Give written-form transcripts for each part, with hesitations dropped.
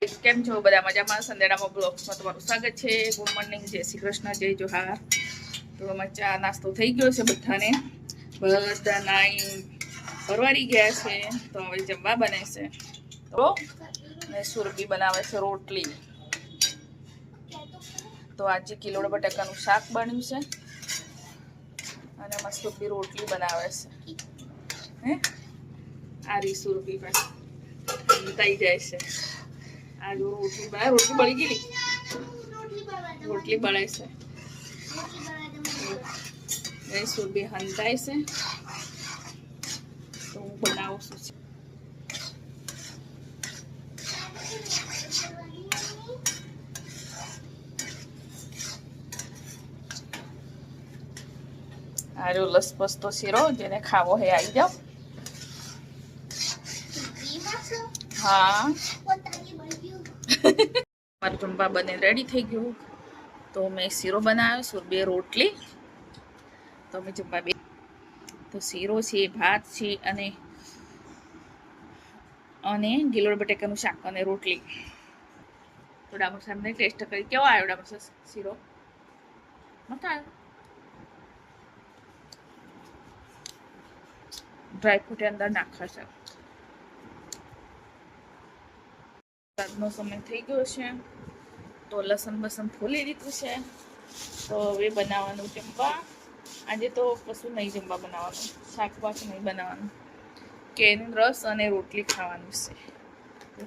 કેમ છો બધા મજામાં? સંદેડામાં બ્લોગ્સમાં તમારું સ્વાગત છે. ગુડ મોર્નિંગ, જય શ્રી કૃષ્ણ, જય જોહાર. તો અમારે ચા નાસ્તો થઈ ગયો છે બધાને. બધા નાઈ પરવારી ગયા છે. તો હવે જમવા બને છે. તો ને સુરભી બનાવે છે રોટલી. તો આજે કિલોડા બટાકાનું શાક બન્યું છે અને એમાં સુરભી રોટલી બનાવે છે. હે આ રી સુરભી પણ થઈ જાય છે. આ જો રોટલી બળી ગઈ. રોટલી બળે છે. સુરભી હંતાય છે. તો હું બનાવું છું. આ જો લસપસતો શીરો જેને ખાવો હે આવી જાઓ. હા મારું જમવા બને રેડી થઈ ગયું. તો મેં શીરો બનાવ્યો, સુરભીએ રોટલી. તો અમે જમવા બે તો શીરો છે, ભાત છે અને ગિલોડ બટેકાનું શાક અને રોટલી. તો ડામર સાહેબને ટેસ્ટ કરી કેવો આવ્યો ડામર શીરો? મસ્ત આવ્યો. ડ્રાયફ્રૂટ અંદર નાખવા છે. રાતનો સમય થઈ ગયો છે તો લસણ બસન ફોલી દીધું છે. તો હવે બનાવવાનું જમવા. આજે તો કશું નહીં જમવા બનાવવાનું, શાકભાત નહીં બનાવવાનું. કેરીનો રસ અને રોટલી ખાવાનું છે.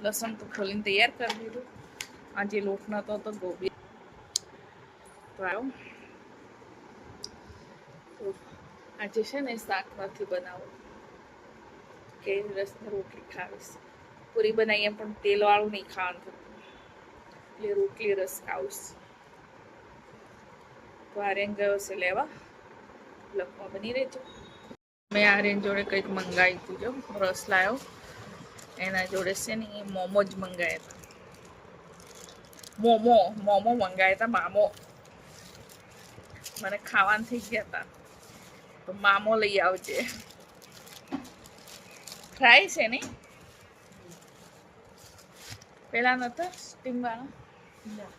લસણ તો ખોલીને તૈયાર કરી દીધું. આજે લોટ નતો તો ગોબી તો આવ્યો. આજે છે ને શાક નથી બનાવવું, કેરી રસ ને રોટલી ખાવીશ. પૂરી બનાવીએ પણ તેલવાળું નહીં ખાવાનું થતું, એટલે રોટલી રસ ખાવીશ. તો આર્યન ગયો છે લેવા. લખવા બની રહેજો. મેં આર્યન જોડે કંઈક મંગાવી હતું. જો રસ લાવ્યો એના જોડે છે ને મોમો જ મંગાવ્યા હતા. મોમો મંગાવ્યા હતા. મામો મને ખાવાનું થઈ ગયા હતા તો મામો લઈ આવજે. ફ્રાય છે ને પેલા નતા સ્ટીમ વાળા.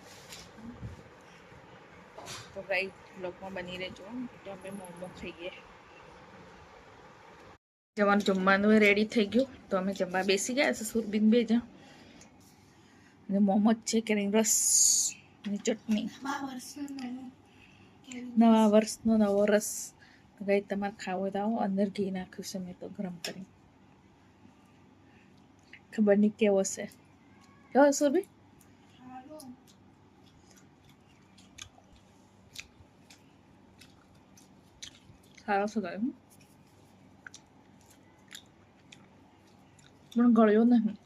તો કઈ બ્લોગમાં બની રહેજો. તો અમે મોમો ખાઈએ. જમવાનું રેડી થઈ ગયું. તો અમે જમવા બેસી ગયા છે. સુરબીન બે જણ અને મોમો છે, કેરીનો રસ ની ચટણી. નવા વર્ષનો નવો રસ. ગઈ તમારે ખાવો હોય તો આવો. અંદર ઘી નાખ્યું છે મેં તો ગરમ કરી. ખબર નહીં કેવો છે. કેવો સુરભી? સારો છે ગયો પણ ગળ્યો નહીં.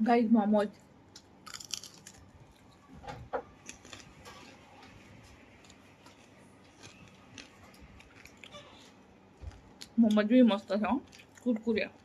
ગાઈસ મોમો મોમો બી મસ્ત છે. કુરકુરિયા